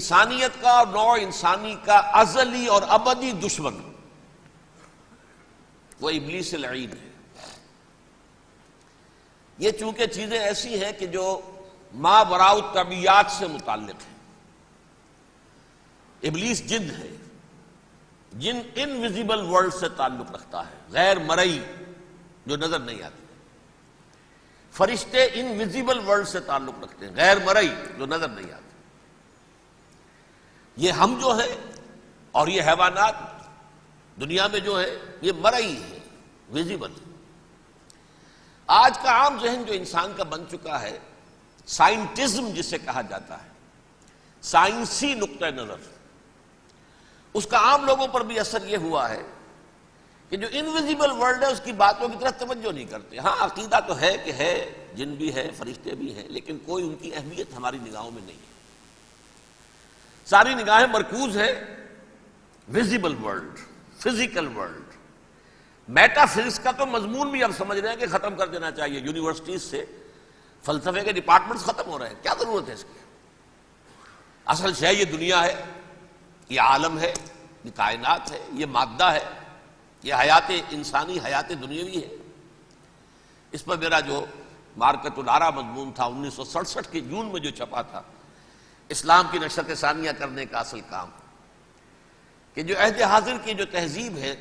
انسانیت کا اور نوع انسانی کا ازلی اور ابدی دشمن وہ ابلیس لعین ہے۔ یہ چونکہ چیزیں ایسی ہیں کہ جو ما وراء الطبیعات سے متعلق ہیں۔ ابلیس جن ہے، جن انویزیبل ورلڈ سے تعلق رکھتا ہے، غیر مرئی جو نظر نہیں آتی۔ فرشتے انویزیبل ورلڈ سے تعلق رکھتے ہیں، غیر مرئی جو نظر نہیں آتی۔ یہ ہم جو ہے اور یہ حیوانات دنیا میں جو ہے یہ مرئی ہے، ویزیبل۔ آج کا عام ذہن جو انسان کا بن چکا ہے، سائنٹزم جسے کہا جاتا ہے، سائنسی نقطہ نظر، اس کا عام لوگوں پر بھی اثر یہ ہوا ہے کہ جو انویزیبل ورلڈ ہے اس کی باتوں کی طرف توجہ نہیں کرتے۔ ہاں عقیدہ تو ہے کہ ہے، جن بھی ہے، فرشتے بھی ہیں، لیکن کوئی ان کی اہمیت ہماری نگاہوں میں نہیں ہے۔ ساری نگاہیں مرکوز ہے visible world, physical world. Meta physics کا تو مضمون بھی اب سمجھ رہے ہیں کہ ختم کر دینا چاہیے، یونیورسٹیز سے فلسفے کے ڈپارٹمنٹس ختم ہو رہے ہیں، کیا ضرورت ہے اس کی؟ اصل شے یہ دنیا ہے، یہ عالم ہے، یہ کائنات ہے، یہ مادہ ہے، یہ حیات انسانی، حیات دنیاوی ہے۔ اس پر میرا جو مارکت الارا مضمون تھا 1967 کے جون میں جو چھپا تھا، اسلام کی نشرت ثانیہ کرنے کا اصل کام، کہ جو عہد حاضر کی جو تہذیب ہے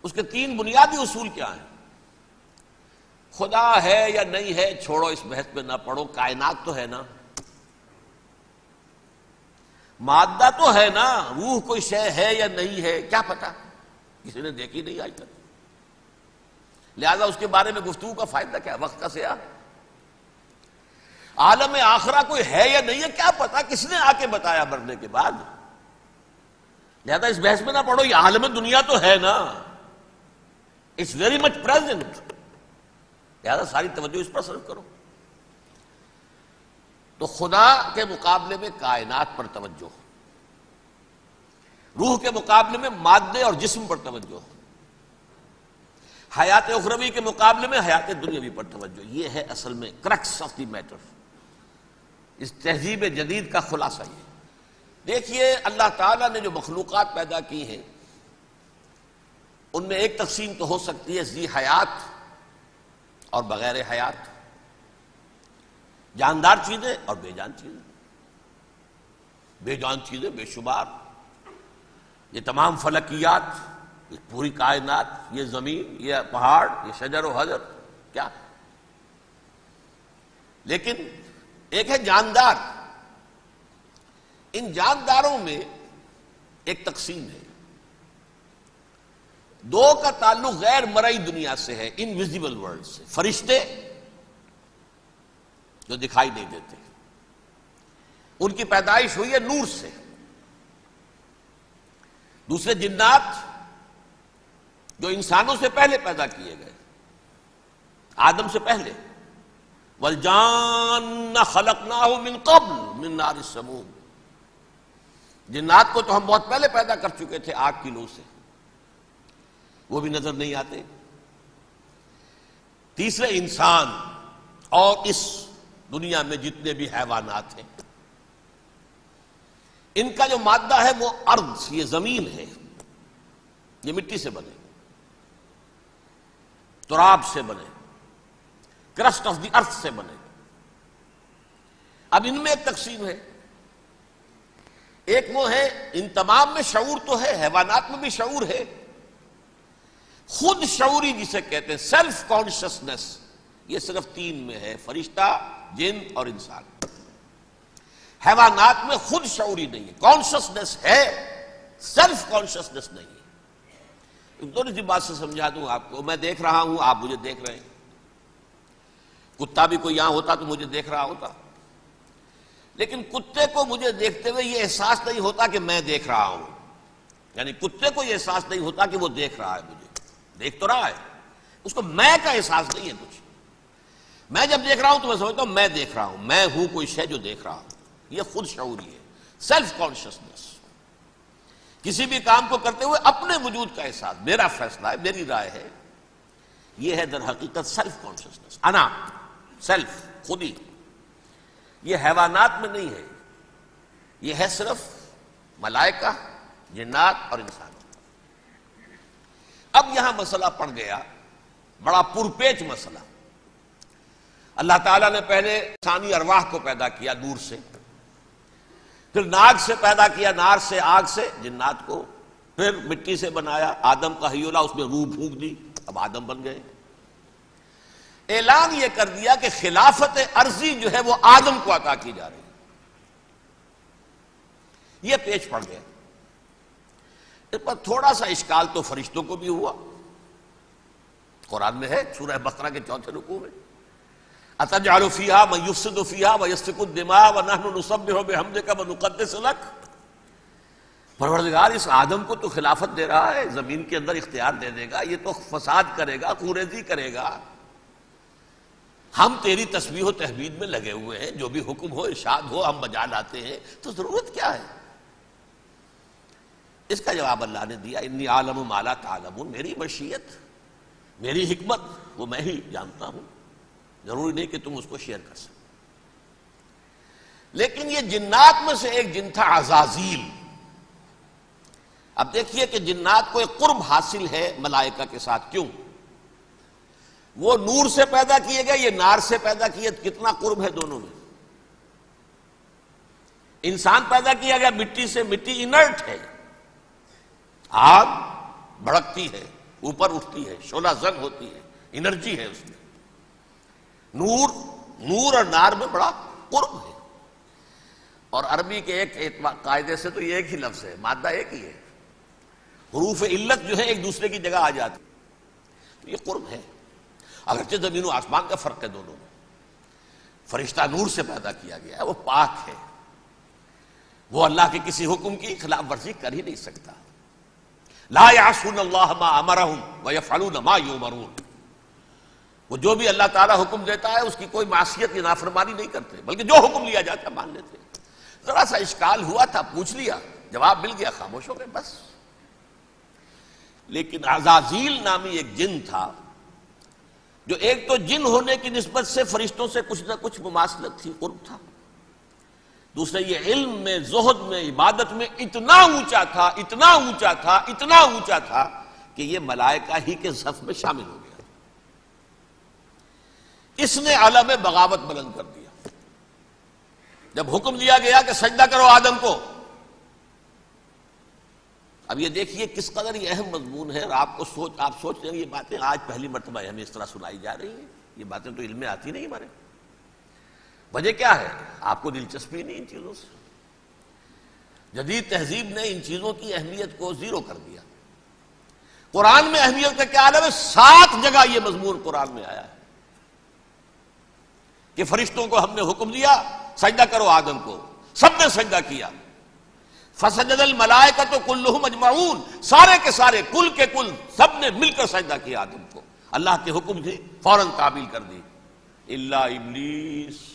اس کے 3 بنیادی اصول کیا ہیں؟ خدا ہے یا نہیں ہے چھوڑو، اس بحث میں نہ پڑو، کائنات تو ہے نا، مادہ تو ہے نا، روح کوئی شے ہے یا نہیں ہے کیا پتا، کسی نے دیکھی نہیں آج تک، لہذا اس کے بارے میں گفتگو کا فائدہ کیا، وقت کا سیاح۔ عالم آخرہ کوئی ہے یا نہیں ہے کیا پتا، کس نے آ کے بتایا مرنے کے بعد، لہذا اس بحث میں نہ پڑھو، یہ عالم دنیا تو ہے نا، اٹس ویری مچ پریزنٹ، لہذا ساری توجہ اس پر صرف کرو۔ تو خدا کے مقابلے میں کائنات پر توجہ، روح کے مقابلے میں مادے اور جسم پر توجہ، حیات اخروی کے مقابلے میں حیات دنیاوی پر توجہ، یہ ہے اصل میں کرکس آف دی میٹر، اس تہذیب جدید کا خلاصہ یہ۔ دیکھیے اللہ تعالیٰ نے جو مخلوقات پیدا کی ہیں ان میں ایک تقسیم تو ہو سکتی ہے ذی حیات اور بغیر حیات، جاندار چیزیں اور بے جان چیزیں۔ بے جان چیزیں بے شمار، یہ تمام فلکیات، یہ پوری کائنات، یہ زمین، یہ پہاڑ، یہ شجر و حجر، کیا؟ لیکن ایک ہے جاندار، ان جانداروں میں ایک تقسیم ہے، 2 کا تعلق غیر مرئی دنیا سے ہے، انویزیبل ورلڈ سے، فرشتے جو دکھائی نہیں دیتے، ان کی پیدائش ہوئی ہے نور سے۔ دوسرے جنات جو انسانوں سے پہلے پیدا کیے گئے، آدم سے پہلے، وَالْجَانَّ خَلَقْنَاهُ مِن قَبْلُ مِن نَارِ السَّمُومِ، جنات کو تو ہم بہت پہلے پیدا کر چکے تھے آگ کی لو سے، وہ بھی نظر نہیں آتے۔ تیسرے انسان اور اس دنیا میں جتنے بھی حیوانات ہیں، ان کا جو مادہ ہے وہ ارض، یہ زمین ہے، یہ مٹی سے بنے، تراب سے بنے، کرسٹ آف دی ارتھ سے بنے۔ اب ان میں ایک تقسیم ہے، ایک وہ ہے، ان تمام میں شعور تو ہے، حیوانات میں بھی شعور ہے، خود شعوری جسے کہتے ہیں سیلف کانشسنس، یہ صرف 3 میں ہے، فرشتہ، جن اور انسان۔ حیوانات میں خود شعوری نہیں ہے، کانشسنس ہے، سیلف کانشسنس نہیں ہے۔ تھوڑی سی بات سے سمجھا دوں آپ کو، میں دیکھ رہا ہوں، آپ مجھے دیکھ رہے ہیں، کتا بھی کوئی یہاں ہوتا تو مجھے دیکھ رہا ہوتا، لیکن کتے کو مجھے دیکھتے ہوئے یہ احساس نہیں ہوتا کہ میں دیکھ رہا ہوں، یعنی کتے کو یہ احساس نہیں ہوتا کہ وہ دیکھ رہا ہے، مجھے دیکھ تو رہا ہے، اس کو میں کا احساس نہیں ہے کچھ۔ میں جب دیکھ رہا ہوں تو میں سمجھتا ہوں میں دیکھ رہا ہوں، میں ہوں کوئی شے جو دیکھ رہا ہوں، یہ خود شعوری ہے، سیلف کانشسنس۔ کسی بھی کام کو کرتے ہوئے اپنے وجود کا احساس، میرا فیصلہ ہے، میری رائے ہے، یہ ہے در حقیقت سیلف کانشسنس، انا، سیلف، خودی۔ یہ حیوانات میں نہیں ہے، یہ ہے صرف ملائکہ، جنات اور انسانوں۔ اب یہاں مسئلہ پڑ گیا، بڑا پرپیچ مسئلہ۔ اللہ تعالیٰ نے پہلے انسانی ارواح کو پیدا کیا نور سے، پھر ناگ سے پیدا کیا، نار سے، آگ سے جنات کو، پھر مٹی سے بنایا، آدم کا حی اللہ، اس میں روح پھونک دی، اب آدم بن گئے۔ اعلان یہ کر دیا کہ خلافت ارضی جو ہے وہ آدم کو عطا کی جا رہی ہے۔ یہ پیچ پڑ گیا۔ اس پر تھوڑا سا اشکال تو فرشتوں کو بھی ہوا، قرآن میں ہے سورہ بقرہ کے 4 رکوع میں، اتجعل فیہا من یفسد فیہا ویسفک الدماء ونحن نسبح بحمدک ونقدس لک۔ پروردگار اس آدم کو تو خلافت دے رہا ہے، زمین کے اندر اختیار دے دے گا، یہ تو فساد کرے گا، خوریزی کرے گا، ہم تیری تسبیح و تحمید میں لگے ہوئے ہیں، جو بھی حکم ہو ارشاد ہو ہم بجا لاتے ہیں، تو ضرورت کیا ہے؟ اس کا جواب اللہ نے دیا، انی عالم ما لا تعلمون، میری مشیت، میری حکمت وہ میں ہی جانتا ہوں، ضروری نہیں کہ تم اس کو شیئر کر سکو۔ لیکن یہ جنات میں سے ایک جن تھا عزازیل۔ اب دیکھیے کہ جنات کو ایک قرب حاصل ہے ملائکہ کے ساتھ، کیوں؟ وہ نور سے پیدا کیے گئے، یہ نار سے پیدا کیے، کتنا قرب ہے دونوں میں۔ انسان پیدا کیا گیا مٹی سے، مٹی انرٹ ہے، آگ بھڑکتی ہے، اوپر اٹھتی ہے، شعلہ زن ہوتی ہے، انرجی ہے اس میں۔ نور اور نار میں بڑا قرب ہے۔ اور عربی کے ایک قاعدے سے تو یہ ایک ہی لفظ ہے، مادہ ایک ہی ہے، حروف علت جو ہے ایک دوسرے کی جگہ آ جاتی، یہ قرب ہے۔ اگرچہ زمین و آسمان کا فرق ہے دونوں میں، فرشتہ نور سے پیدا کیا گیا ہے، وہ پاک ہے، وہ اللہ کے کسی حکم کی خلاف ورزی کر ہی نہیں سکتا۔ لا یعصون اللہ ما امرہم ویفعلون ما یؤمرون، وہ جو بھی اللہ تعالیٰ حکم دیتا ہے اس کی کوئی معصیت یا نافرمانی نہیں کرتے، بلکہ جو حکم لیا جاتا ہے مان لیتے۔ ذرا سا اشکال ہوا تھا، پوچھ لیا، جواب مل گیا، خاموش ہو گئے بس۔ لیکن عزازیل نامی ایک جن تھا، جو ایک تو جن ہونے کی نسبت سے فرشتوں سے کچھ نہ کچھ مماثلت تھی، قرب تھا، دوسرے یہ علم میں، زہد میں، عبادت میں اتنا اونچا تھا، اتنا اونچا تھا، اتنا اونچا تھا کہ یہ ملائکہ ہی کے صف میں شامل ہو گیا۔ اس نے علم بغاوت بلند کر دیا۔ جب حکم دیا گیا کہ سجدہ کرو آدم کو، اب یہ دیکھیے کس قدر یہ اہم مضمون ہے، اور آپ سوچ رہے ہیں یہ باتیں آج پہلی مرتبہ ہمیں اس طرح سنائی جا رہی ہیں، یہ باتیں تو علم میں آتی نہیں ہمارے۔ وجہ کیا ہے؟ آپ کو دلچسپی نہیں ان چیزوں سے۔ جدید تہذیب نے ان چیزوں کی اہمیت کو زیرو کر دیا۔ قرآن میں اہمیت کا کیا عالم ہے؟ 7 جگہ یہ مضمون قرآن میں آیا ہے کہ فرشتوں کو ہم نے حکم دیا سجدہ کرو آدم کو، سب نے سجدہ کیا۔ فسجد الملائکۃ کلھم اجمعون، سارے کے سارے، کل کے کل، سب نے مل کر سجدہ کیا آدم کو، اللہ کے حکم سے فوراً تعمیل کر دی، الا ابلیس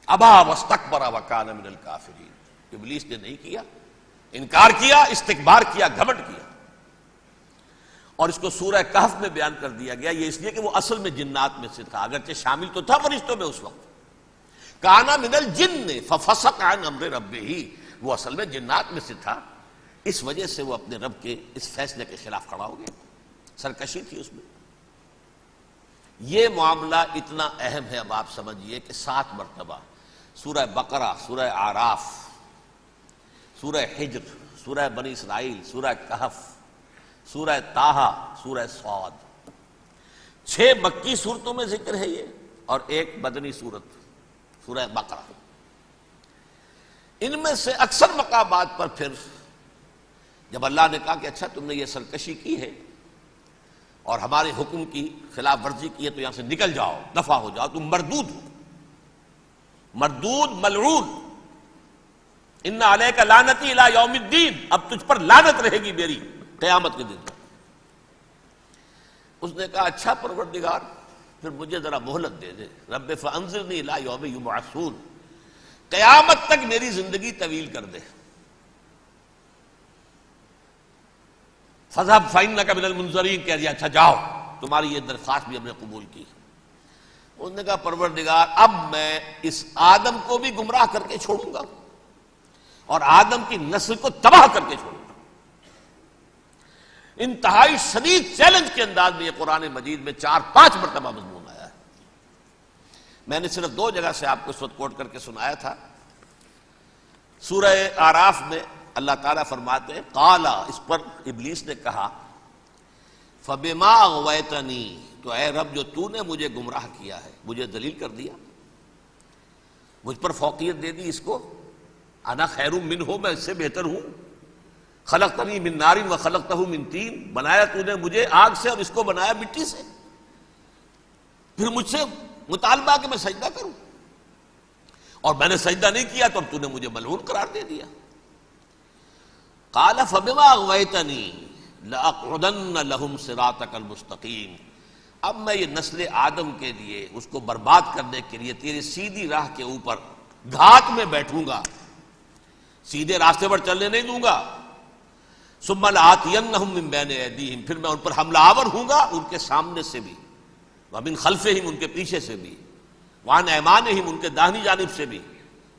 ابا واستکبر وکان من الکافرین، ابلیس نے نہیں کیا، انکار کیا، استکبار کیا، گھمنڈ کیا۔ اور اس کو سورہ کہف میں بیان کر دیا گیا، یہ اس لیے کہ وہ اصل میں جنات میں سے تھا، اگرچہ شامل تو تھا فرشتوں میں اس وقت، کانا من الجن ففسق عن امر ربہ، وہ اصل میں جنات میں سے تھا، اس وجہ سے وہ اپنے رب کے اس فیصلے کے خلاف کھڑا ہو گیا، سرکشی تھی اس میں۔ یہ معاملہ اتنا اہم ہے، اب آپ سمجھیے کہ 7 مرتبہ سورہ بقرہ، سورہ اعراف، سورہ حجر، سورہ بنی اسرائیل، سورہ کہف، سورہ طٰہٰ، سورہ صاد، 6 مکی صورتوں میں ذکر ہے یہ، اور ایک مدنی صورت سورہ بقرہ۔ ان میں سے اکثر مقامات پر پھر جب اللہ نے کہا کہ اچھا تم نے یہ سرکشی کی ہے اور ہمارے حکم کی خلاف ورزی کی ہے تو یہاں سے نکل جاؤ، دفع ہو جاؤ، تم مردود ہو، مردود ملعون، ان علیک لعنتی الی یوم الدین، اب تجھ پر لعنت رہے گی میری قیامت کے دن۔ اس نے کہا اچھا پروردگار پھر مجھے ذرا مہلت دے دے، رب فانظرنی الی یوم یبعثون، قیامت تک میری زندگی طویل کر دے۔ فاذهب فانک من المنظرین، کہہ دیا اچھا جاؤ، تمہاری یہ درخواست بھی ہم نے قبول کی۔ اس نے کہا پروردگار اب میں اس آدم کو بھی گمراہ کر کے چھوڑوں گا اور آدم کی نسل کو تباہ کر کے چھوڑوں گا. انتہائی شدید چیلنج کے انداز میں یہ قرآن مجید میں 4-5 مرتبہ مضمون آیا ہے. میں نے صرف 2 جگہ سے آپ کو اس وقت کوٹ کر کے سنایا تھا. سورہ اعراف میں اللہ تعالیٰ فرماتے ہیں قالا، اس پر ابلیس نے کہا فبما اغویتنی، تو اے رب جو تو نے مجھے گمراہ کیا ہے، مجھے ذلیل کر دیا، مجھ پر فوقیت دے دی، اس کو انا خیر منہ، میں اس سے بہتر ہوں، خلقتنی من نار وخلقتہ من طین، بنایا تو نے مجھے آگ سے اور اس کو بنایا مٹی سے، پھر مجھ سے مطالبہ کہ میں سجدہ کروں، اور میں نے سجدہ نہیں کیا تو اب تو نے مجھے ملعون قرار دے دیا. قال فبما اغویتنی لأقعدن لهم صراطک المستقیم، اب میں یہ نسل آدم کے لیے، اس کو برباد کرنے کے لیے تیری سیدھی راہ کے اوپر گھات میں بیٹھوں گا، سیدھے راستے پر چلنے نہیں دوں گا. ثم لآتینہم من بین ایدیہم، پھر میں ان پر حملہ آور ہوں گا، ان کے سامنے سے بھی، ومن خلفہم، ان کے پیچھے سے بھی، وعن ایمانہم، ان کے داہنی جانب سے بھی،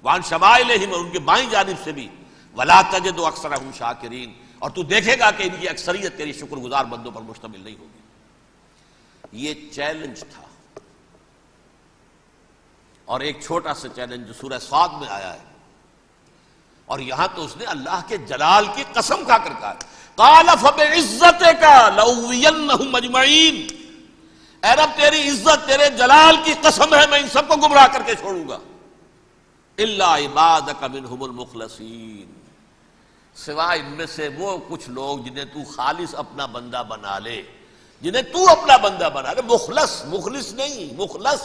وعن شمائلہم، اور ان کے بائیں جانب سے بھی، ولا تجد اکثرہم شاکرین، اور تو دیکھے گا کہ ان کی اکثریت تیری شکر گزار بندوں پر مشتمل نہیں ہوگی. یہ چیلنج تھا. اور ایک چھوٹا سا چیلنج جو سورہ صاد میں آیا ہے، اور یہاں تو اس نے اللہ کے جلال کی قسم کھا کر کہا قال فبعزتک لأغوینہم اجمعین، اے رب تیری عزت، تیرے جلال کی قسم ہے میں ان سب کو گمراہ کر کے چھوڑوں گا، الا عبادک منہم المخلصین، سوائے ان میں سے وہ کچھ لوگ جنہیں تو خالص اپنا بندہ بنا لے، جنہیں تو اپنا بندہ بنا لے. مخلص، مخلص نہیں، مخلص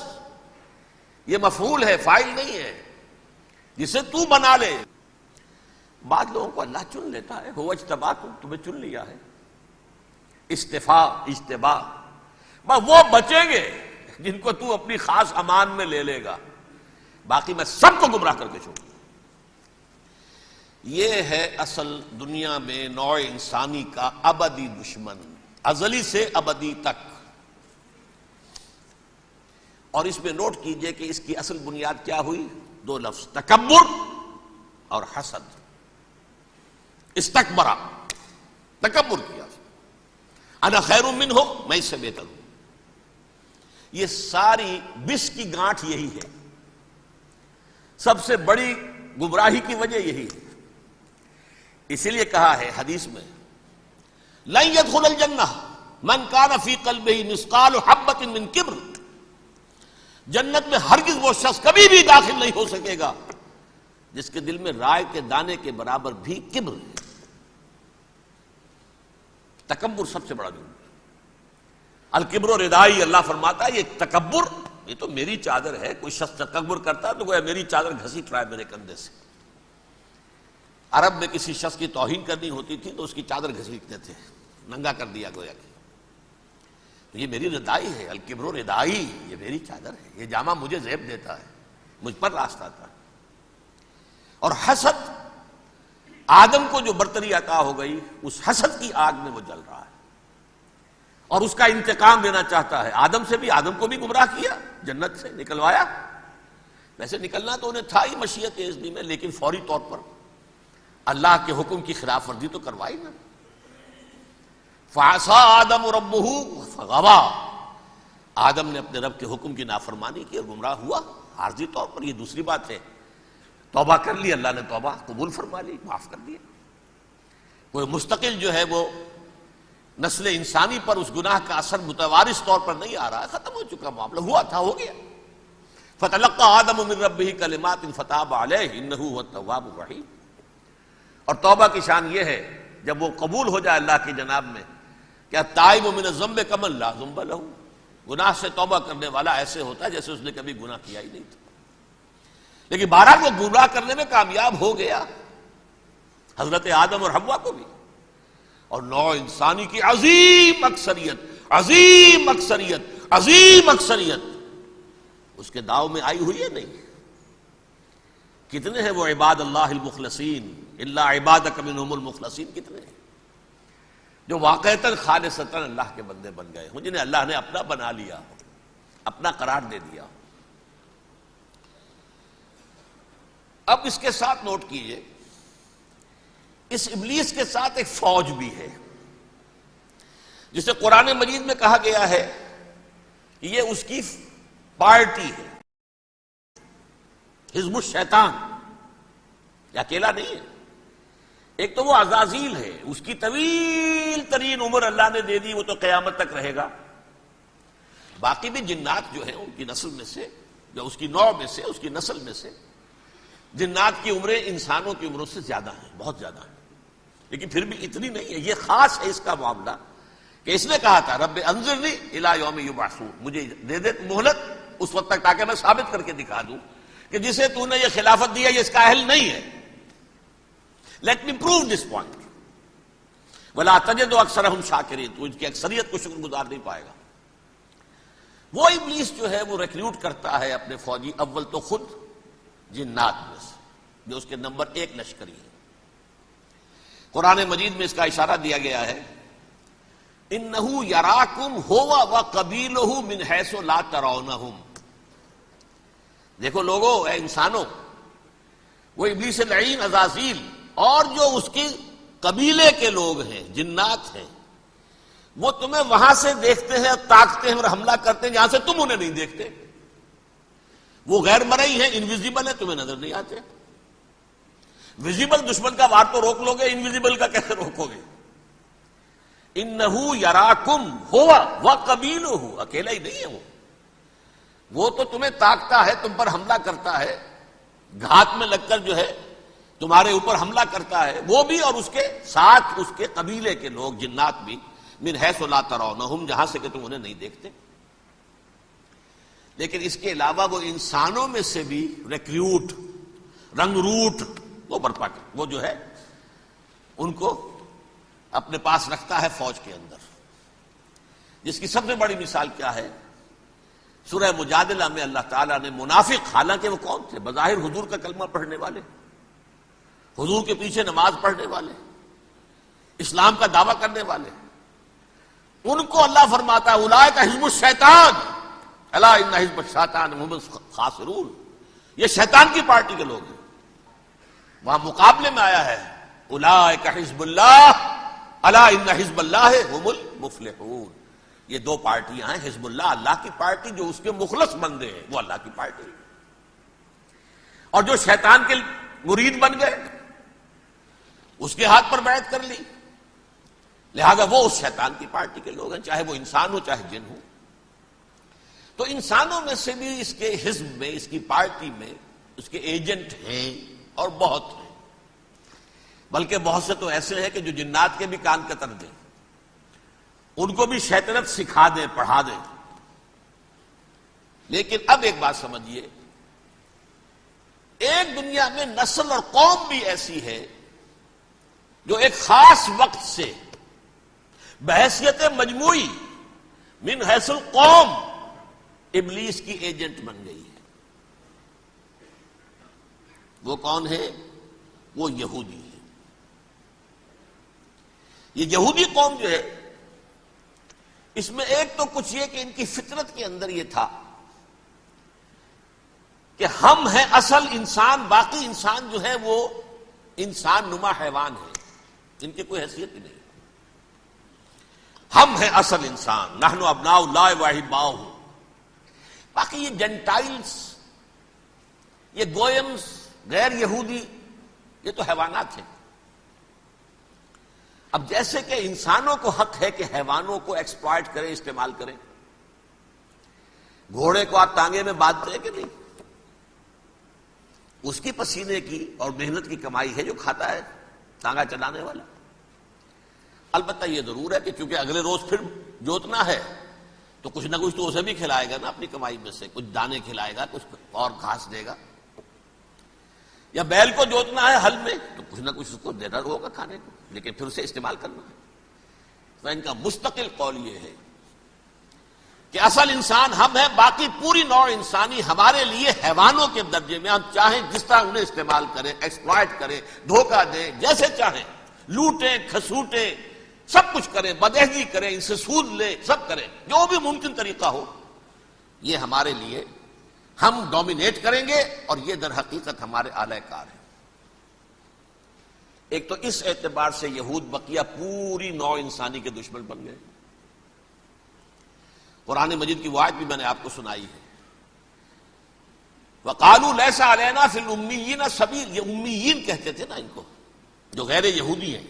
یہ مفعول ہے، فاعل نہیں ہے، جسے تو بنا لے. بعض لوگوں کو اللہ چن لیتا ہے، هو اجتباکم، تمہیں چن لیا ہے. استفاء، اجتباء، بس وہ بچیں گے جن کو تو اپنی خاص امان میں لے لے گا، باقی میں سب کو گمراہ کر کے چھوڑوں گا. یہ ہے اصل دنیا میں نوع انسانی کا ابدی دشمن، ازلی سے ابدی تک. اور اس میں نوٹ کیجئے کہ اس کی اصل بنیاد کیا ہوئی؟ 2 لفظ، تکبر اور حسد. استکبرا، تکبر کیا، انا خیر منہ، میں اس سے بہتر ہوں. یہ ساری بس کی گانٹھ یہی ہے، سب سے بڑی گمراہی کی وجہ یہی ہے. اسی لیے کہا ہے حدیث میں لن يدخل الجنہ من کان فی قلبہ مثقال حبۃ من کبر، جنت میں ہرگز وہ شخص کبھی بھی داخل نہیں ہو سکے گا جس کے دل میں رائے کے دانے کے برابر بھی کبر ہے. تکبر سب سے بڑا جرم ہے. الکبر ردائی، اللہ فرماتا ہے یہ تکبر، یہ تو میری چادر ہے. کوئی شخص تکبر کرتا ہے تو گویا میری چادر گھسیٹ رہا ہے میرے کندھے سے. عرب میں کسی شخص کی توہین کرنی ہوتی تھی تو اس کی چادر گھسیٹتے تھے، ننگا کر دیا گویا کہ. تو یہ میری ردائی ہے، الکبر ردائی، یہ میری چادر ہے، یہ جامہ مجھے زیب دیتا ہے، مجھ پر راستہ تھا. اور حسد، آدم کو جو برتری عطا ہو گئی اس حسد کی آگ میں وہ جل رہا ہے اور اس کا انتقام لینا چاہتا ہے. آدم سے بھی، آدم کو بھی گمراہ کیا، جنت سے نکلوایا. ویسے نکلنا تو انہیں تھا ہی مشیت اذنی میں، لیکن فوری طور پر اللہ کے حکم کی خلاف ورزی تو کروائی نا. فعصى آدم ربہ فغوى، آدم نے اپنے رب کے حکم کی نافرمانی کی اور گمراہ ہوا عارضی طور پر. یہ دوسری بات ہے، توبہ کر لی، اللہ نے توبہ قبول فرما لی، معاف کر دیا. کوئی مستقل جو ہے وہ نسل انسانی پر اس گناہ کا اثر متوارث طور پر نہیں آ رہا ہے، ختم ہو چکا معاملہ، ہوا تھا ہو گیا. فتلقى آدم من ربہ کلمات فتاب علیہ انہ هو التواب الرحیم. اور توبہ کی شان یہ ہے جب وہ قبول ہو جائے اللہ کی جناب میں، کیا تائب من الذنب کمن لا ذنب لہ، گناہ سے توبہ کرنے والا ایسے ہوتا ہے جیسے اس نے کبھی گناہ کیا ہی نہیں تھا. لیکن بہرحال وہ گمراہ کرنے میں کامیاب ہو گیا، حضرت آدم اور حوا کو بھی. اور نوع انسانی کی عظیم اکثریت، عظیم اکثریت، عظیم اکثریت اس کے داؤ میں آئی ہوئی ہے. نہیں، کتنے ہیں وہ عباد اللہ المخلصین، الا عبادک منہم المخلصین، کتنے ہیں جو واقعتاً خالصتاً اللہ کے بندے بن گئے ہوں، جنہیں اللہ نے اپنا بنا لیا. اپنا قرار دے دیا۔ اب اس کے ساتھ نوٹ کیجئے، اس ابلیس کے ساتھ ایک فوج بھی ہے، جسے قرآن مجید میں کہا گیا ہے کہ یہ اس کی پارٹی ہے، حزب الشیطان، یہ اکیلا نہیں ہے۔ ایک تو وہ عزازیل ہے، اس کی طویل ترین عمر اللہ نے دے دی، وہ تو قیامت تک رہے گا۔ باقی بھی جنات جو ہیں ان کی نسل میں سے، یا اس کی نوع میں سے، اس کی نسل میں سے، جنات کی عمریں انسانوں کی عمروں سے زیادہ ہیں، بہت زیادہ ہیں، لیکن پھر بھی اتنی نہیں ہے۔ یہ خاص ہے اس کا معاملہ کہ اس نے کہا تھا رب انظرنی الی یوم یبعثون، مجھے دے دے مہلت اس وقت تک تاکہ میں ثابت کر کے دکھا دوں کہ جسے تو نے یہ خلافت دیا یہ اس کا اہل نہیں ہے۔ Let me prove this point ولا تجد اکثرهم شاکرین، تو ان کی اکثریت کو شکر گزار نہیں پائے گا۔ وہ ابلیس جو ہے وہ ریکروٹ کرتا ہے اپنے فوجی، اول تو خود جنات میں سے، جو اس کے نمبر 1 لشکری ہے۔ قرآن مجید میں اس کا اشارہ دیا گیا ہے، انہو یراکم ہوا وقبیلہ من حیث لا ترونہم۔ دیکھو لوگو، اے انسانوں، وہ ابلیس لعین عزازیل اور جو اس کی قبیلے کے لوگ ہیں، جنات ہیں، وہ تمہیں وہاں سے دیکھتے ہیں، تاکتے ہیں اور حملہ کرتے ہیں جہاں سے تم انہیں نہیں دیکھتے۔ وہ غیر مرئی ہیں، انویزیبل ہے، تمہیں نظر نہیں آتے۔ ویزیبل دشمن کا وار تو روک لو گے، انویزیبل کا کیسے روکو گے؟ انہو یراکم ہوا وقبیلہ، اکیلا ہی نہیں ہے وہ تو تمہیں تاکتا ہے، تم پر حملہ کرتا ہے، گھات میں لگ کر جو ہے تمہارے اوپر حملہ کرتا ہے، وہ بھی اور اس کے ساتھ اس کے قبیلے کے لوگ جنات بھی، من حیث لا ترونہم، جہاں سے کہ تم انہیں نہیں دیکھتے۔ لیکن اس کے علاوہ وہ انسانوں میں سے بھی ریکریوٹ، رنگ روٹ وہ برپا کر، وہ جو ہے ان کو اپنے پاس رکھتا ہے فوج کے اندر، جس کی سب سے بڑی مثال کیا ہے؟ سورہ مجادلہ میں اللہ تعالیٰ نے منافق، حالانکہ وہ کون تھے؟ بظاہر حضور کا کلمہ پڑھنے والے، حضور کے پیچھے نماز پڑھنے والے، اسلام کا دعویٰ کرنے والے، ان کو اللہ فرماتا ہے اولئک حزب الشیطان الا ان حزب الشیطان هم الخاسرون، یہ شیطان کی پارٹی کے لوگ ہیں۔ وہاں مقابلے میں آیا ہے اولئک حزب اللہ الا ان حزب اللہ هم المفلحون۔ یہ دو پارٹیاں ہیں، حزب اللہ اللہ کی پارٹی جو اس کے مخلص بندے ہیں، وہ اللہ کی پارٹی، اور جو شیطان کے مرید بن گئے اس کے ہاتھ پر بیعت کر لی، لہذا وہ اس شیطان کی پارٹی کے لوگ ہیں، چاہے وہ انسان ہو چاہے جن ہو۔ تو انسانوں میں سے بھی اس کے حزب میں، اس کی پارٹی میں اس کے ایجنٹ ہیں، اور بہت ہیں، بلکہ بہت سے تو ایسے ہیں کہ جو جنات کے بھی کان قطر دیں، ان کو بھی شیطنت سکھا دیں، پڑھا دیں۔ لیکن اب ایک بات سمجھیے، ایک دنیا میں نسل اور قوم بھی ایسی ہے جو ایک خاص وقت سے بحیثیت مجموعی من حیث القوم ابلیس کی ایجنٹ بن گئی ہے۔ وہ کون ہے؟ وہ یہودی ہے۔ یہ یہودی قوم جو ہے، اس میں ایک تو کچھ یہ کہ ان کی فطرت کے اندر یہ تھا کہ ہم ہیں اصل انسان، باقی انسان جو ہے وہ انسان نما حیوان ہے، ان کی کوئی حیثیت ہی نہیں۔ ہم ہیں اصل انسان، نحن ابناء اللہ واحباؤہ۔ باقی یہ جنٹائلز، یہ گوئمز، غیر یہودی، یہ تو حیوانات ہیں۔ اب جیسے کہ انسانوں کو حق ہے کہ حیوانوں کو ایکسپلائٹ کریں، استعمال کریں، گھوڑے کو آپ ٹانگے میں باندھتے ہیں کہ نہیں؟ اس کی پسینے کی اور محنت کی کمائی ہے جو کھاتا ہے ٹانگا چلانے والا۔ البتہ یہ ضرور ہے کہ چونکہ اگلے روز پھر جوتنا ہے تو کچھ نہ کچھ تو اسے بھی کھلائے گا نا، اپنی کمائی میں سے کچھ دانے کھلائے گا، کچھ اور گھاس دے گا، یا بیل کو جوتنا ہے ہل میں تو کچھ نہ کچھ اس کو دینا ہوگا کھانے کو، لیکن پھر اسے استعمال کرنا ہے۔ تو ان کا مستقل قول یہ ہے کہ اصل انسان ہم ہیں، باقی پوری نوع انسانی ہمارے لیے حیوانوں کے درجے میں، ہم چاہیں جس طرح انہیں استعمال کریں، ایکسپلائٹ کریں، دھوکہ دیں، جیسے چاہیں، لوٹیں، کھسوٹیں، سب کچھ کریں، بدہضی کریں، ان سے سود لیں، سب کریں، جو بھی ممکن طریقہ ہو، یہ ہمارے لیے ہم ڈومینیٹ کریں گے اور یہ در حقیقت ہمارے اعلی کار ہیں. ایک تو اس اعتبار سے یہود بقیہ پوری نوع انسانی کے دشمن بن گئے. قرآن مجید کی وہ آیت بھی میں نے آپ کو سنائی ہے. وَقَالُوا لَيْسَ عَلَيْنَا فِي الْأُمِّيِّينَ سَبِيلٌ. یہ امیین کہتے تھے نا ان کو جو غیر یہودی ہیں،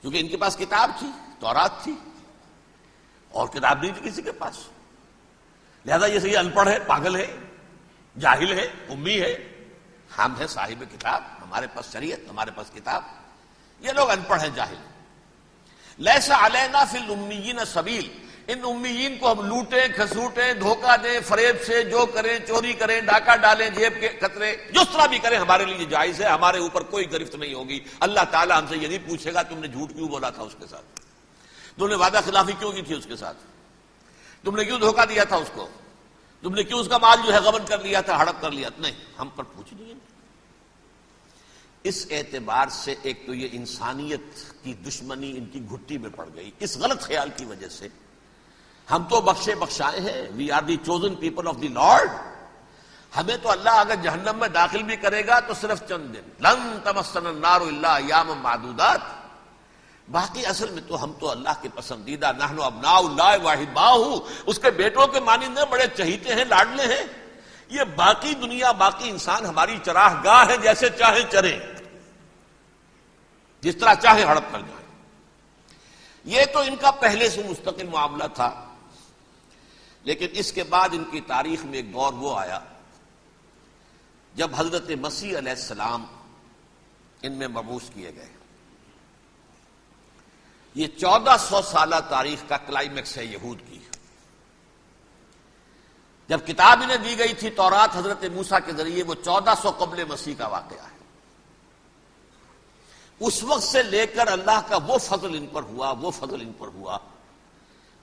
کیونکہ ان کے پاس کتاب تھی، تورات تھی، اور کتاب نہیں تھی کسی کے پاس. لہذا یہ ان پڑھ ہے، پاگل ہے، جاہل ہے، امی ہے. ہم ہیں صاحب کتاب، ہمارے پاس شریعت، ہمارے پاس کتاب. یہ لوگ ان پڑھ ہیں، جاہل. لیس علینا فی الامیین سبیل. ان امیین کو ہم لوٹیں، کھسوٹیں، دھوکہ دیں، فریب سے جو کریں، چوری کریں، ڈاکہ ڈالیں، جیب کے قطرے، جس طرح بھی کریں ہمارے لیے جائز ہے. ہمارے اوپر کوئی گرفت نہیں ہوگی. اللہ تعالیٰ ہم سے یہ نہیں پوچھے گا تم نے جھوٹ کیوں بولا تھا اس کے ساتھ، تم نے وعدہ خلافی کیوں کی تھی اس کے ساتھ، تم نے کیوں دھوکہ دیا تھا اس کو، تم نے کیوں اس کا مال جو ہے غبن کر لیا تھا، ہڑپ کر لیا. نہیں، ہم پر پوچھ نہیں. اس اعتبار سے ایک تو یہ انسانیت کی دشمنی ان کی گھٹی میں پڑ گئی. اس غلط خیال کی وجہ سے ہم تو بخشے بخشائے ہیں، we are the chosen people of the lord. ہمیں تو اللہ اگر جہنم میں داخل بھی کرے گا تو صرف چند دن، لن تمسنا النار الا ایاما معدودات. باقی اصل میں تو ہم تو اللہ کے پسندیدہ، نحن ابناء اللہ واحباہ، اس کے بیٹوں کے مانند بڑے چہیتے ہیں، لاڈلے ہیں. یہ باقی دنیا، باقی انسان ہماری چراہ گاہ ہے، جیسے چاہیں چریں، جس طرح چاہیں ہڑپ کر جائیں. یہ تو ان کا پہلے سے مستقل معاملہ تھا. لیکن اس کے بعد ان کی تاریخ میں ایک دور وہ آیا جب حضرت مسیح علیہ السلام ان میں مبعوث کیے گئے. یہ 1400 سالہ تاریخ کا کلائمیکس ہے یہود کی. جب کتاب انہیں دی گئی تھی تورات حضرت موسیٰ کے ذریعے، وہ 1400 قبل مسیح کا واقعہ ہے. اس وقت سے لے کر اللہ کا وہ فضل ان پر ہوا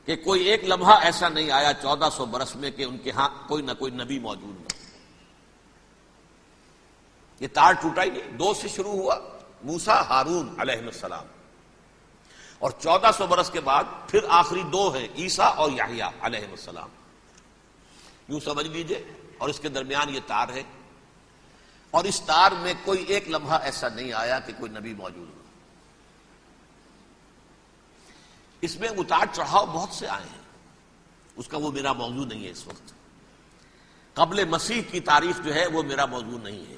کہ کوئی ایک لمحہ ایسا نہیں آیا 1400 برس میں کہ ان کے ہاں کوئی نہ کوئی نبی موجود نہ. یہ تار ٹوٹا ہی نہیں. 2 سے شروع ہوا، موسیٰ ہارون علیہ السلام، اور 1400 برس کے بعد پھر آخری 2 ہیں، عیسیٰ اور یحییٰ علیہ السلام. یوں سمجھ لیجئے. اور اس کے درمیان یہ تار ہے، اور اس تار میں کوئی ایک لمحہ ایسا نہیں آیا کہ کوئی نبی موجود ہو. اس میں اتار چڑھاؤ بہت سے آئے ہیں، اس کا وہ میرا موضوع نہیں ہے. اس وقت قبل مسیح کی تاریخ جو ہے وہ میرا موضوع نہیں ہے.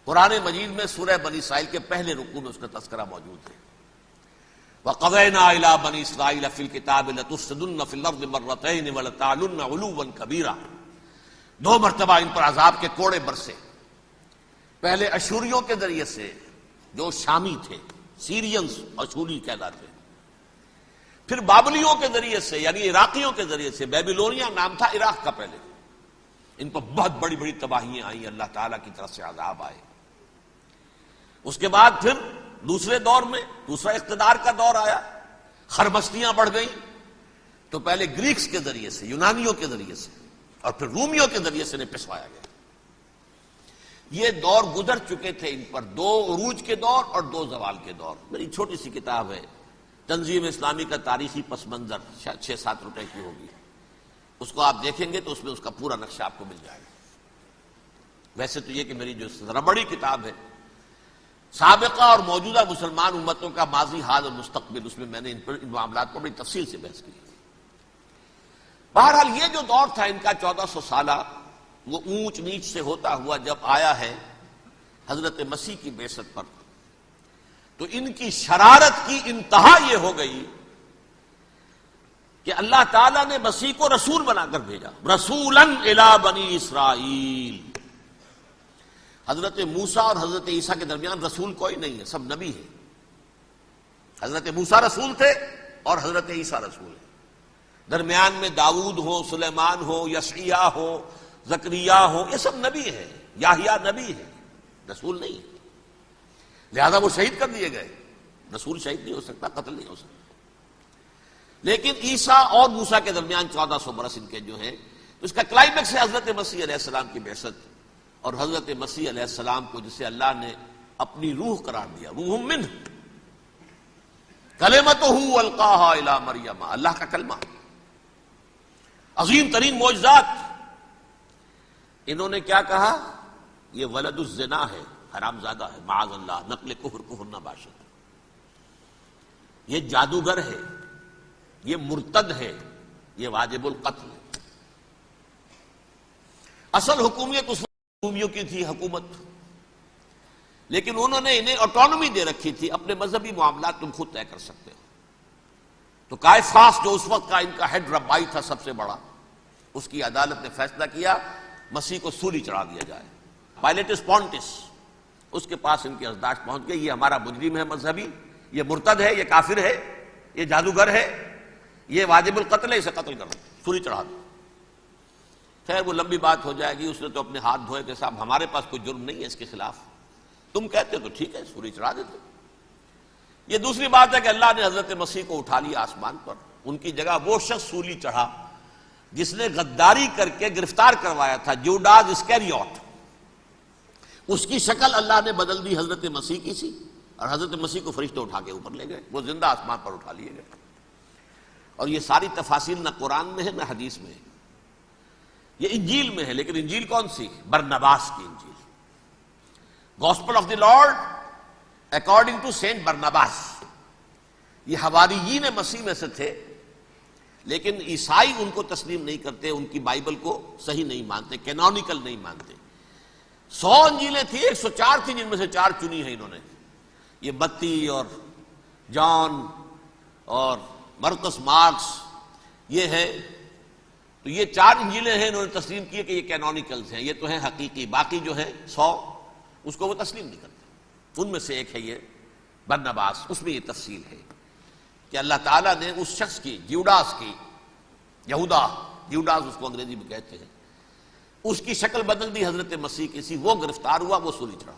قرآن مجید میں سورہ بنی اسرائیل کے پہلے رکوع میں اس کا تذکرہ موجود ہے. وَقَضَيْنَا إِلَىٰ بَنِي إِسْرَائِيلَ فِي الْكِتَابِ لَتُفْسِدُنَّ فِي الْأَرْضِ مَرَّتَيْنِ وَلَتَعْلُنَّ عُلُوًّا كَبِيرًا. 2 مرتبہ ان پر عذاب کے کوڑے برسے. پہلے اشوریوں کے ذریعے سے جو شامی تھے، سیرینز اشوری کہلاتے، پھر بابلیوں کے ذریعے سے یعنی عراقیوں کے ذریعے سے، بیبیلونیا نام تھا عراق کا پہلے. ان پر بہت بڑی بڑی تباہیاں آئیں، اللہ تعالیٰ کی طرف سے عذاب آئے. اس کے بعد پھر دوسرے دور میں دوسرا اقتدار کا دور آیا، خربستیاں بڑھ گئیں. تو پہلے گریکس کے ذریعے سے، یونانیوں کے ذریعے سے، اور پھر رومیوں کے ذریعے سے پسوایا گیا. یہ دور گزر چکے تھے ان پر، 2 عروج کے دور اور 2 زوال کے دور. میری چھوٹی سی کتاب ہے تنظیم اسلامی کا تاریخی پس منظر، 6-7 روپے کی ہوگی. اس کو آپ دیکھیں گے تو اس میں اس کا پورا نقشہ آپ کو مل جائے گا. ویسے تو یہ کہ میری جو ذرا بڑی کتاب ہے سابقہ اور موجودہ مسلمان امتوں کا ماضی، حال اور مستقبل، اس میں نے ان معاملات پر بڑی تفصیل سے بحث کی. بہرحال یہ جو دور تھا ان کا 1400 سالہ، وہ اونچ نیچ سے ہوتا ہوا جب آیا ہے حضرت مسیح کی بعثت پر، تو ان کی شرارت کی انتہا یہ ہو گئی کہ اللہ تعالیٰ نے مسیح کو رسول بنا کر بھیجا. رسولاً الی بنی اسرائیل. حضرت موسیٰ اور حضرت عیسیٰ کے درمیان رسول کوئی نہیں ہے، سب نبی ہیں. حضرت موسیٰ رسول تھے اور حضرت عیسیٰ رسول ہیں. درمیان میں داؤد ہو، سلیمان ہو، یشعیاہ ہو، زکریا ہو، یہ سب نبی ہیں. یحییٰ نبی ہے، رسول نہیں ہے. لہذا وہ شہید کر دیے گئے. رسول شہید نہیں ہو سکتا، قتل نہیں ہو سکتا. لیکن عیسیٰ اور موسیٰ کے درمیان 1400 برس ان کے جو ہیں، تو اس کا کلائمیکس ہے حضرت مسیح علیہ السلام کی بعثت. اور حضرت مسیح علیہ السلام کو جسے اللہ نے اپنی روح قرار دیا، روح منہ، کلمتہ القاہا الی مریم، اللہ کا کلمہ. عظیم ترین معجزات. انہوں نے کیا کہا؟ یہ ولد الزنا ہے، حرام زادہ ہے، معاذ اللہ، نقل کفر نہ باشد، یہ جادوگر ہے، یہ مرتد ہے، یہ واجب القتل ہے. اصل حکومت اس وقت رومیوں کی تھی حکومت، لیکن انہوں نے انہیں آٹونومی دے رکھی تھی، اپنے مذہبی معاملات تم خود طے کر سکتے ہو. تو کائفاس جو اس وقت کا ان کا ہیڈ ربائی تھا سب سے بڑا، اس کی عدالت نے فیصلہ کیا مسیح کو سولی چڑھا دیا جائے. پائلیٹس پونٹس اس کے پاس ان کی یادداشت پہنچ گئی، یہ ہمارا مجرم ہے مذہبی، یہ مرتد ہے، یہ کافر ہے، یہ جادوگر ہے، یہ واجب القتل ہے، اسے قتل کرو، سولی چڑھا دو. خیر وہ لمبی بات ہو جائے گی. اس نے تو اپنے ہاتھ دھوئے کہ صاحب ہمارے پاس کوئی جرم نہیں ہے اس کے خلاف، تم کہتے تو ٹھیک ہے سولی چڑھا دیتے. یہ دوسری بات ہے کہ اللہ نے حضرت مسیح کو اٹھا لیا آسمان پر، ان کی جگہ وہ شخص سولی چڑھا جس نے غداری کر کے گرفتار کروایا تھا، جوڈاس اسکیریوٹ. اس کی شکل اللہ نے بدل دی حضرت مسیح کی سی، اور حضرت مسیح کو فرشتے اٹھا کے اوپر لے گئے، وہ زندہ آسمان پر اٹھا لیے گئے. اور یہ ساری تفاصیل نہ قرآن میں ہے نہ حدیث میں ہے، یہ انجیل میں ہے. لیکن انجیل کون سی؟ برنباس کی انجیل، gospel of the lord according to saint Barnabas. یہ حواریین مسیح میں سے تھے، لیکن عیسائی ان کو تسلیم نہیں کرتے، ان کی بائبل کو صحیح نہیں مانتے، کینونیکل نہیں مانتے. 100 انجیلیں تھیں، 104 تھیں جن میں سے 4 چنی ہیں انہوں نے. یہ متی اور جان اور مرقس مارکس یہ ہے. تو یہ 4 انجیلیں ہیں انہوں نے تسلیم کیے کہ یہ کینونیکلز ہیں، یہ تو ہیں حقیقی. باقی جو ہے 100 اس کو وہ تسلیم نہیں کرتے. ان میں سے ایک ہے یہ برنباس. اس میں یہ تفصیل ہے کہ اللہ تعالیٰ نے اس شخص کی، جیوڈاس کی، یہودا جیوڈاس اس کو انگریزی میں کہتے ہیں، اس کی شکل بدل دی حضرت مسیح کی سی. وہ گرفتار ہوا، وہ سولی چڑھا.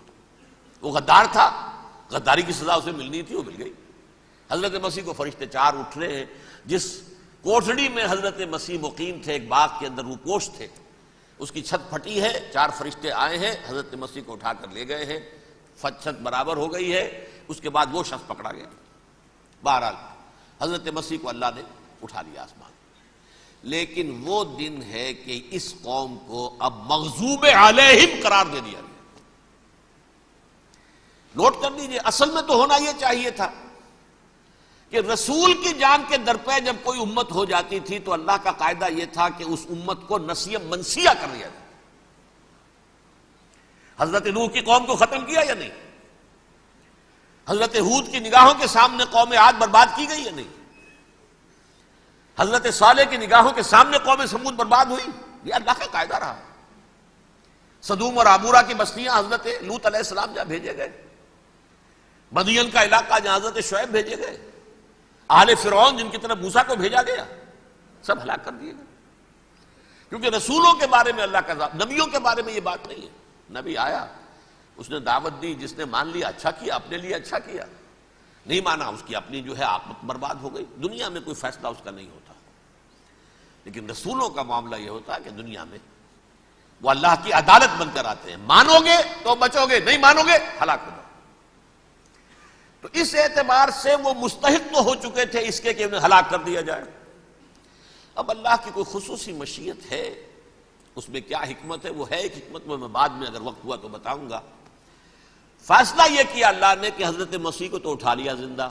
وہ غدار تھا، غداری کی سزا اسے ملنی تھی، وہ مل گئی. حضرت مسیح کو فرشتے 4 اٹھ رہے ہیں. جس کوٹڑی میں حضرت مسیح مقیم تھے، ایک باغ کے اندر روپوش تھے، اس کی چھت پھٹی ہے، 4 فرشتے آئے ہیں، حضرت مسیح کو اٹھا کر لے گئے ہیں. چھت برابر ہو گئی ہے. اس کے بعد وہ شخص پکڑا گیا. بہرحال حضرت مسیح کو اللہ نے اٹھا لیا آسمان. لیکن وہ دن ہے کہ اس قوم کو اب مغضوب علیہم قرار دے دیا گیا. نوٹ کر لیجیے، اصل میں تو ہونا یہ چاہیے تھا کہ رسول کی جان کے در پہ جب کوئی امت ہو جاتی تھی تو اللہ کا قاعدہ یہ تھا کہ اس امت کو نسیہ منسیہ کر دیا جائے. حضرت نوح کی قوم کو ختم کیا یا نہیں؟ حضرت ہود کی نگاہوں کے سامنے قوم عاد برباد کی گئی یا نہیں؟ حضرت صالح کی نگاہوں کے سامنے قوم سمود برباد ہوئی. یہ اللہ کا قاعدہ رہا. سدوم اور عمورہ کی بستیاں حضرت لوط علیہ السلام جہاں بھیجے گئے، مدین کا علاقہ جہاں حضرت شعیب بھیجے گئے، اہل فرعون جن کی طرف موسیٰ کو بھیجا گیا، سب ہلاک کر دیے گئے. کیونکہ رسولوں کے بارے میں اللہ کا نبیوں کے بارے میں یہ بات نہیں ہے. نبی آیا، اس نے دعوت دی، جس نے مان لیا اچھا کیا، اپنے لیے اچھا کیا، نہیں مانا اس کی اپنی جو ہے عاقبت برباد ہو گئی. دنیا میں کوئی فیصلہ اس کا نہیں ہوتا، لیکن رسولوں کا معاملہ یہ ہوتا ہے کہ دنیا میں وہ اللہ کی عدالت بن کر آتے ہیں. مانو گے تو بچو گے، نہیں مانو گے ہلاک ہو جاؤ. تو اس اعتبار سے وہ مستحق تو ہو چکے تھے اس کے کہ انہیں ہلاک کر دیا جائے. اب اللہ کی کوئی خصوصی مشیت ہے، اس میں کیا حکمت ہے؟ وہ ہے ایک حکمت، میں بعد میں اگر وقت ہوا تو بتاؤں گا. فیصلہ یہ کیا اللہ نے کہ حضرت مسیح کو تو اٹھا لیا زندہ،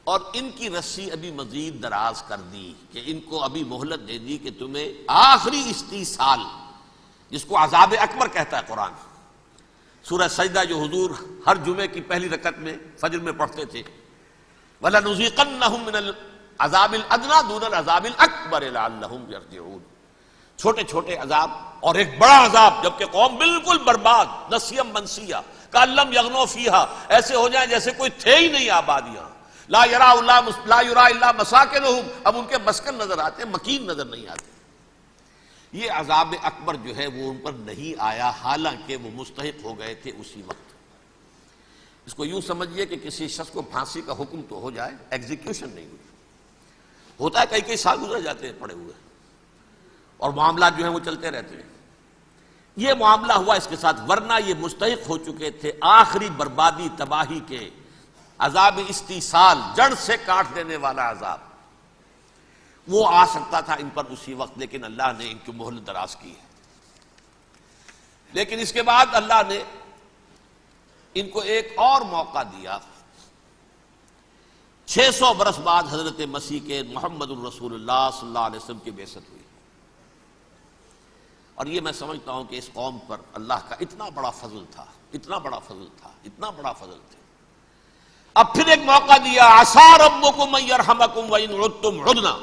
اور ان کی رسی ابھی مزید دراز کر دی کہ ان کو ابھی مہلت دے دی کہ تمہیں آخری استیصال، جس کو عذاب اکبر کہتا ہے قرآن. سورہ سجدہ جو حضور ہر جمعے کی پہلی رکعت میں فجر میں پڑھتے تھے، وَلَنُذِيقَنَّهُم مِّنَ الْعَذَابِ الْأَدْنَىٰ دُونَ الْعَذَابِ الْأَكْبَرِ لَعَلَّهُمْ يَرْجِعُونَ. چھوٹے چھوٹے عذاب اور ایک بڑا عذاب، جبکہ قوم بالکل برباد، نسیم منسیہ، کأن لم یغنوا فیہا، ایسے ہو جائیں جیسے کوئی تھے ہی نہیں آبادیاں. لا یرا الا مساکنہم، اب ان کے مسکن نظر آتے ہیں، مکین نظر نہیں آتے. یہ عذاب اکبر جو ہے وہ ان پر نہیں آیا، حالانکہ وہ مستحق ہو گئے تھے اسی وقت. اس کو یوں سمجھیے کہ کسی شخص کو پھانسی کا حکم تو ہو جائے، ایگزیکیوشن نہیں ہوئی. ہوتا ہے کئی سال گزر جاتے ہیں پڑے ہوئے، اور معاملات جو ہیں وہ چلتے رہتے ہیں. یہ معاملہ ہوا اس کے ساتھ، ورنہ یہ مستحق ہو چکے تھے آخری بربادی تباہی کے، عذاب استیصال، جڑ سے کاٹ دینے والا عذاب. وہ آ سکتا تھا ان پر اسی وقت، لیکن اللہ نے ان کی مہلت دراز کی ہے۔ لیکن اس کے بعد اللہ نے ان کو ایک اور موقع دیا۔ 600 برس بعد حضرت مسیح کے محمد الرسول اللہ صلی اللہ علیہ وسلم کی بعثت ہوئی، اور یہ میں سمجھتا ہوں کہ اس قوم پر اللہ کا اتنا بڑا فضل تھا، اتنا بڑا فضل تھا، اتنا بڑا فضل تھا۔ اب پھر ایک موقع دیا، عسیٰ ربکم ان یرحمکم وان عدتم عدنا۔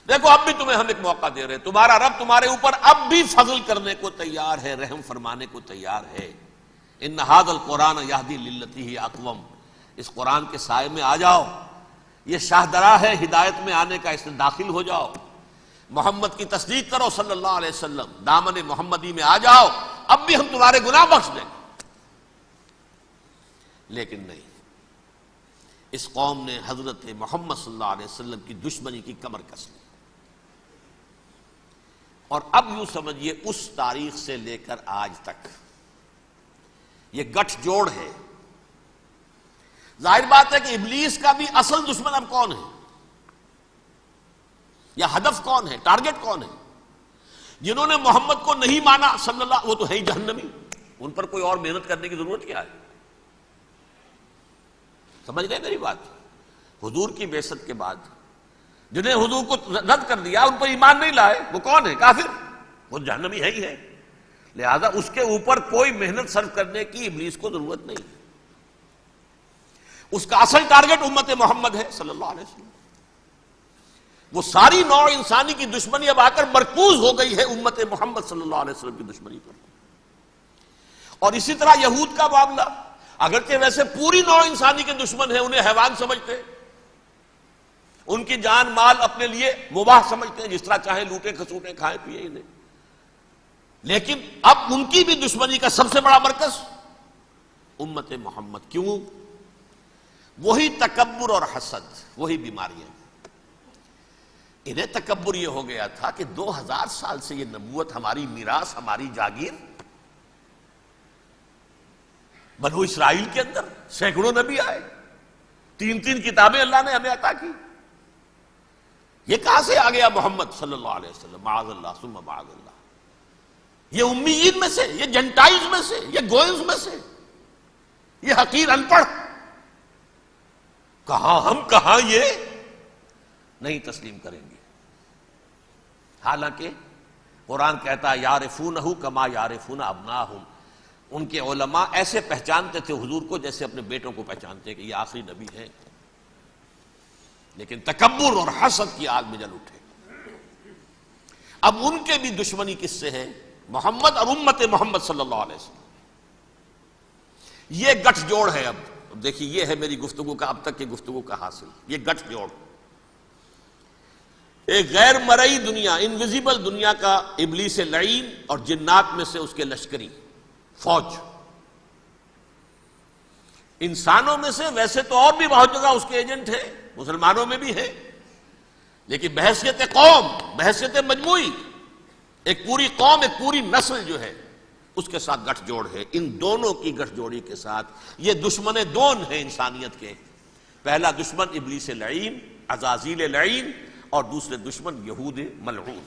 دیکھو اب بھی تمہیں ہم ایک موقع دے رہے ہیں، تمہارا رب تمہارے اوپر اب بھی فضل کرنے کو تیار ہے، رحم فرمانے کو تیار ہے۔ ان ھذا القرآن یہدی للتی ہی اقوم، اس قرآن کے سائے میں آ جاؤ، یہ شاہدرا ہے ہدایت میں آنے کا، اس میں داخل ہو جاؤ، محمد کی تصدیق کرو صلی اللہ علیہ وسلم، دامن محمدی میں آ جاؤ، اب بھی ہم تمہارے گناہ بخش دیں گے۔ لیکن نہیں، اس قوم نے حضرت محمد صلی اللہ علیہ وسلم کی دشمنی کی کمر کس لی، اور اب یوں سمجھیے اس تاریخ سے لے کر آج تک یہ گٹھ جوڑ ہے۔ ظاہر بات ہے کہ ابلیس کا بھی اصل دشمن اب کون ہے، یا ہدف کون ہے، ٹارگٹ کون ہے؟ جنہوں نے محمد کو نہیں مانا صلی اللہ، وہ تو ہے ہی جہنمی، ان پر کوئی اور محنت کرنے کی ضرورت کیا ہے؟ سمجھ گئے میری بات؟ حضور کی بعثت کے بعد جنہیں حضور کو رد کر دیا، ان پر ایمان نہیں لائے، وہ کون ہے؟ کافر، وہ جہنمی ہے ہی ہے۔ لہذا اس کے اوپر کوئی محنت صرف کرنے کی ابلیس کو ضرورت نہیں، اس کا اصل ٹارگٹ امت محمد ہے صلی اللہ علیہ وسلم۔ وہ ساری نوع انسانی کی دشمنی اب آ کر مرکوز ہو گئی ہے امت محمد صلی اللہ علیہ وسلم کی دشمنی پر۔ اور اسی طرح یہود کا معاملہ، اگرچہ ویسے پوری نوع انسانی کے دشمن ہیں، انہیں حیوان سمجھتے، ان کی جان مال اپنے لیے مباح سمجھتے ہیں، جس طرح چاہیں لوٹے کھسوٹے کھائیں پیئے انہیں، لیکن اب ان کی بھی دشمنی کا سب سے بڑا مرکز امت محمد۔ کیوں؟ وہی تکبر اور حسد، وہی بیماریاں۔ انہیں تکبر یہ ہو گیا تھا کہ 2000 سال سے یہ نبوت ہماری میراث، ہماری جاگیر، بنو اسرائیل کے اندر سینکڑوں نبی آئے، 3 کتابیں اللہ نے ہمیں عطا کی، یہ کہاں سے آ گیا محمد صلی اللہ علیہ وسلم؟ معاذ اللہ ثم معاذ اللہ، یہ امیین میں سے، یہ جنٹائلز میں سے، یہ گوئنز میں سے، یہ حقیر ان پڑھ، کہاں ہم کہاں یہ نہیں تسلیم کریں گے۔ حالانکہ قرآن کہتا ہے یعرفونہ کما یعرفون ابناہم، ان کے علماء ایسے پہچانتے تھے حضور کو جیسے اپنے بیٹوں کو پہچانتے ہیں کہ یہ آخری نبی ہیں، لیکن تکبر اور حسد کی آگ میں جل اٹھے۔ اب ان کے بھی دشمنی کس سے ہے؟ محمد اور امت محمد صلی اللہ علیہ وسلم۔ یہ گٹھ جوڑ ہے۔ اب دیکھیے، یہ ہے میری گفتگو کا اب تک کی گفتگو کا حاصل، یہ گٹھ جوڑ، ایک غیر مرئی دنیا، انویزیبل دنیا کا ابلیس لعین اور جنات میں سے اس کے لشکری فوج، انسانوں میں سے ویسے تو اور بھی بہت جگہ اس کے ایجنٹ ہیں، مسلمانوں میں بھی ہے، لیکن بحیثیت قوم، بحیثیت مجموعی، ایک پوری قوم، ایک پوری نسل جو ہے اس کے ساتھ گٹھ جوڑ ہے۔ ان دونوں کی گٹھ جوڑی کے ساتھ یہ دشمن دون ہیں انسانیت کے، پہلا دشمن ابلیس لعین، عزازیل لعین، اور دوسرے دشمن یہود ملعون۔